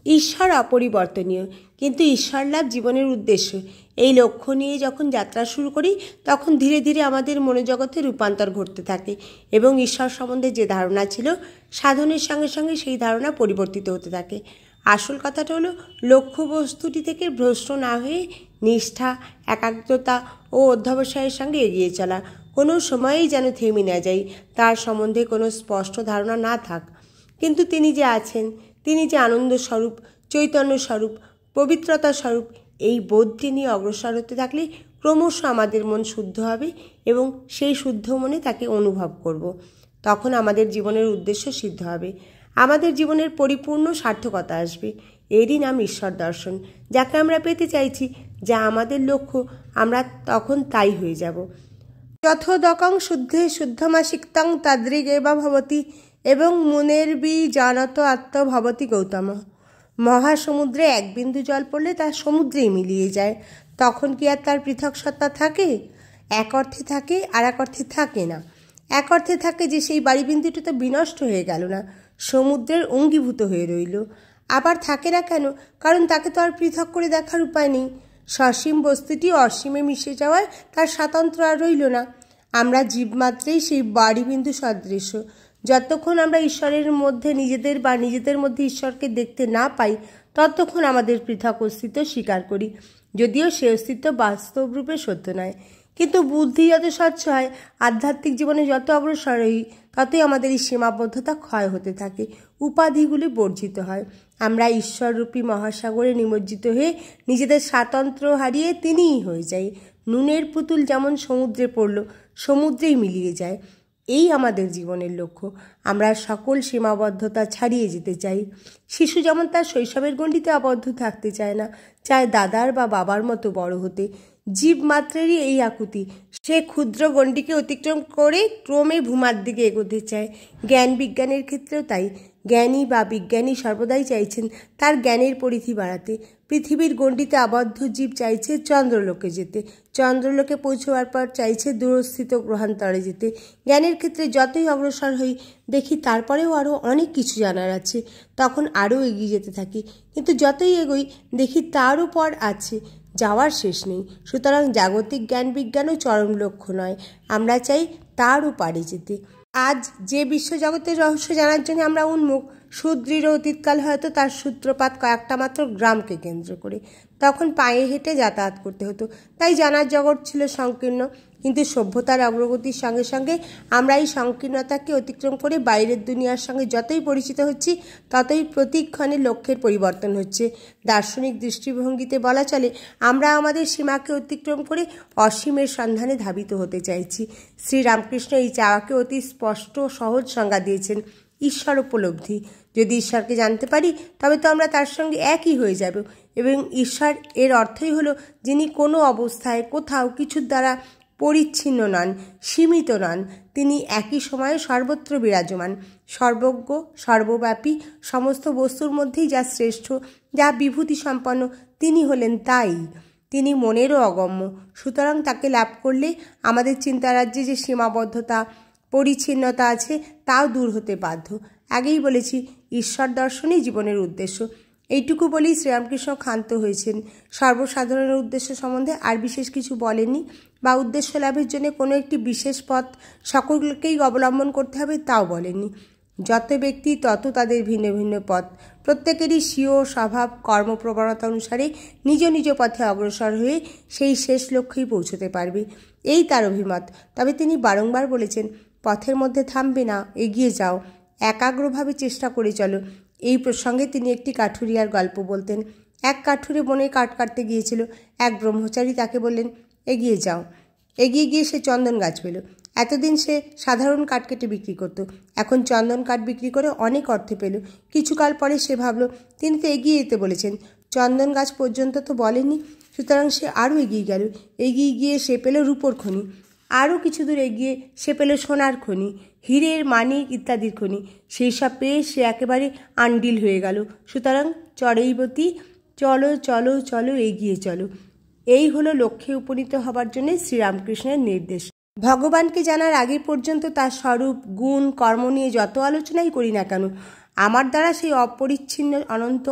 ঈশ্বর অপরিবর্তনীয়, কিন্তু ঈশ্বর লাভ জীবনের উদ্দেশ্য। এই লক্ষ্য নিয়ে যখন যাত্রা শুরু করি তখন ধীরে ধীরে আমাদের মনোজগতে রূপান্তর ঘটতে থাকে এবং ঈশ্বর সম্বন্ধে যে ধারণা ছিল সাধনের সঙ্গে সঙ্গে সেই ধারণা পরিবর্তিত হতে থাকে। আসল কথাটা হলো লক্ষ্যবস্তুটি থেকে ভ্রষ্ট না হয়ে নিষ্ঠা, একাগ্রতা ও অধ্যবসায়ের সঙ্গে এগিয়ে চলা। কোনো সময়েই যেন থেমে না যাই, তার সম্বন্ধে কোনো স্পষ্ট ধারণা না থাক, কিন্তু তিনি যে আছেন, তিনি যে আনন্দ স্বরূপ, চৈতন্য স্বরূপ, পবিত্রতা স্বরূপ, এই বোধটি নিয়ে অগ্রসর হতে থাকলে ক্রমশ আমাদের মন শুদ্ধ হবে এবং সেই শুদ্ধ মনে তাকে অনুভব করব। তখন আমাদের জীবনের উদ্দেশ্য সিদ্ধ হবে, আমাদের জীবনের পরিপূর্ণ সার্থকতা আসবে। এরই নাম ঈশ্বর দর্শন। যাকে আমরা পেতে চাইছি, যা আমাদের লক্ষ্য, আমরা তখন তাই হয়ে যাব। যথোদকং শুদ্ধে শুদ্ধমাসিক্তং তাদৃগেবা ভবতি এবং মুনের্বি জানত আত্ম ভবতি গৌতম। মহাসমুদ্রে এক বিন্দু জল পড়লে তা সমুদ্রেই মিলিয়ে যায়। তখন কি আর তার পৃথক সত্তা থাকে? এক অর্থে থাকে, আর এক অর্থে থাকে না। এক অর্থে থাকে যে সেই বাড়িবিন্দুটি তো বিনষ্ট হয়ে গেল না, সমুদ্রের অঙ্গীভূত হয়ে রইল। আবার থাকে না কেন? কারণ তাকে তো আর পৃথক করে দেখার উপায় নেই। সসীম বস্তুটি অসীমে মিশে যাওয়ায় তার স্বাতন্ত্র্য আর রইল না। আমরা জীবমাত্রেই সেই বাড়িবিন্দু সদৃশ। যতক্ষণ আমরা ঈশ্বরের মধ্যে নিজেদের মধ্যে ঈশ্বরকে দেখতে না পাই, ততক্ষণ আমাদের পৃথক অস্তিত্ব স্বীকার করি, যদিও সে অস্তিত্ব বাস্তব রূপে সত্য নয়। কিন্তু বুদ্ধি যত স্বচ্ছ হয়, আধ্যাত্মিক জীবনে যত অগ্রসর হই, ততই আমাদের এই সীমাবদ্ধতা ক্ষয় হতে থাকে, উপাধিগুলি বর্জিত হয়। আমরা ঈশ্বররূপী মহাসাগরে নিমজ্জিত হয়ে নিজেদের স্বাতন্ত্র্য হারিয়ে তিনিই হয়ে যাই। নুনের পুতুল যেমন সমুদ্রে পড়ল, সমুদ্রেই মিলিয়ে যায়। এই আমাদের জীবনের লক্ষ্য। আমরা সকল সীমাবদ্ধতা ছাড়িয়ে যেতে চাই। শিশু যেমন তার শৈশবের গণ্ডিতে আবদ্ধ থাকতে চায় না, চায় দাদার বা বাবার মতো বড় হতে। জীব মাত্রেরই এই আকুতি, সে ক্ষুদ্র গণ্ডিকে অতিক্রম করে ক্রমে ভূমার দিকে এগোতে চায়। জ্ঞান বিজ্ঞানের ক্ষেত্রেও তাই। জ্ঞানী বা বিজ্ঞানী সর্বদাই চাইছেন তার জ্ঞানের পরিধি বাড়াতে। পৃথিবীর গণ্ডিতে আবদ্ধ জীব চাইছে চন্দ্রলোকে যেতে, চন্দ্রলোকে পৌঁছবার পর চাইছে দূরস্থিত গ্রহান্তরে যেতে। জ্ঞানের ক্ষেত্রে যতই অগ্রসর হই, দেখি তারপরেও আরও অনেক কিছু জানার আছে, তখন আরও এগিয়ে যেতে থাকি। কিন্তু যতই এগোই, দেখি তারও পর আছে, যাওয়ার শেষ নেই। সুতরাং জাগতিক জ্ঞান বিজ্ঞানও চরম লক্ষ্য নয়, আমরা চাই তারও পারে যেতে। আজ যে বিশ্বজগতের রহস্য জানার জন্য আমরা উন্মুখ, সুদৃঢ় অতীতকাল হয়তো তার সূত্রপাত কয়েকটা মাত্র গ্রামকে কেন্দ্র করে। তখন পায়ে হেঁটে যাতায়াত করতে হতো, তাই জানার জগৎ ছিল সংকীর্ণ। কিন্তু সভ্যতার অগ্রগতির সঙ্গে সঙ্গে আমরা এই সংকীর্ণতাকে অতিক্রম করে বাইরের দুনিয়ার সঙ্গে যতই পরিচিত হচ্ছি, ততই প্রতিক্ষণে লক্ষ্যের পরিবর্তন হচ্ছে। দার্শনিক দৃষ্টিভঙ্গিতে বলা চলে, আমরা আমাদের সীমাকে অতিক্রম করে অসীমের সন্ধানে ধাবিত হতে চাইছি। শ্রীরামকৃষ্ণ এই চাওয়াকে অতি স্পষ্ট সহজ সংজ্ঞা দিয়েছেন, ঈশ্বর উপলব্ধি। যদি ঈশ্বরকে জানতে পারি, তবে তো আমরা তার সঙ্গে একই হয়ে যাব। এবং ঈশ্বর এর অর্থই হলো যিনি কোনো অবস্থায় কোথাও কিছুর দ্বারা পরিচ্ছিন্ন নন, সীমিত নন। তিনি একই সময়ে সর্বত্র বিরাজমান, সর্বজ্ঞ, সর্বব্যাপী, সমস্ত বস্তুর মধ্যেই যা শ্রেষ্ঠ, যা বিভূতি সম্পন্ন, তিনি হলেন তাই। তিনি মনেরও অগম্য। সুতরাং তাকে লাভ করলে আমাদের চিন্তারাজ্যে যে সীমাবদ্ধতা, পরিচ্ছিন্নতা আছে, তাও দূর হতে বাধ্য। আগেই বলেছি, ঈশ্বর দর্শনই জীবনের উদ্দেশ্য। এইটুকু বলেই শ্রীরামকৃষ্ণ ক্ষান্ত হয়েছেন। সর্বসাধারণের উদ্দেশ্য সম্বন্ধে আর বিশেষ কিছু বলেননি, বা উদ্দেশ্য লাভের জন্য কোনো একটি বিশেষ পথ সকলকেই অবলম্বন করতে হবে তাও বলেননি। যত ব্যক্তি তত তাদের ভিন্ন ভিন্ন পথ, প্রত্যেকেরই স্বীয় স্বভাব কর্মপ্রবণতা অনুসারে নিজ নিজ পথে অগ্রসর হয়ে সেই শেষ লক্ষ্যেই পৌঁছতে পারবে, এই তার অভিমত। তবে তিনি বারংবার বলেছেন, পথের মধ্যে থামবে না, এগিয়ে যাও, একাগ্রভাবে চেষ্টা করে চলো। এই প্রসঙ্গে তিনি একটি কাঠুরিয়ার গল্প বলতেন। এক কাঠুরে বনে কাঠ কাটতে গিয়েছিল। এক ব্রহ্মচারী তাকে বললেন, এগিয়ে যাও। এগিয়ে গিয়ে সে চন্দন গাছ পেল। এতদিন সে সাধারণ কাঠ কেটে বিক্রি করত, এখন চন্দন কাঠ বিক্রি করে অনেক অর্থ পেল। কিছুকাল পরে সে ভাবল, তিনি তো এগিয়ে যেতে বলেছেন, চন্দন গাছ পর্যন্ত তো বলেননি। সুতরাং সে আরও এগিয়ে গেল। এগিয়ে গিয়ে সে পেল রূপোর খনি। আরও কিছু দূর এগিয়ে সে পেল সোনার খনি, হীরের, মানিক ইত্যাদির খনি। সেই সব পেয়ে সে একেবারে আন্ডিল হয়ে গেল। সুতরাং চরৈবতী, চলো চলো চলো, এগিয়ে চলো। এই হলো লক্ষ্যে উপনীত হবার জন্য শ্রীরামকৃষ্ণের নির্দেশ। ভগবানকে জানার আগে পর্যন্ত তার স্বরূপ, গুণ, কর্ম নিয়ে যত আলোচনাই করি না কেন, আমার দ্বারা সেই অপরিচ্ছিন্ন অনন্ত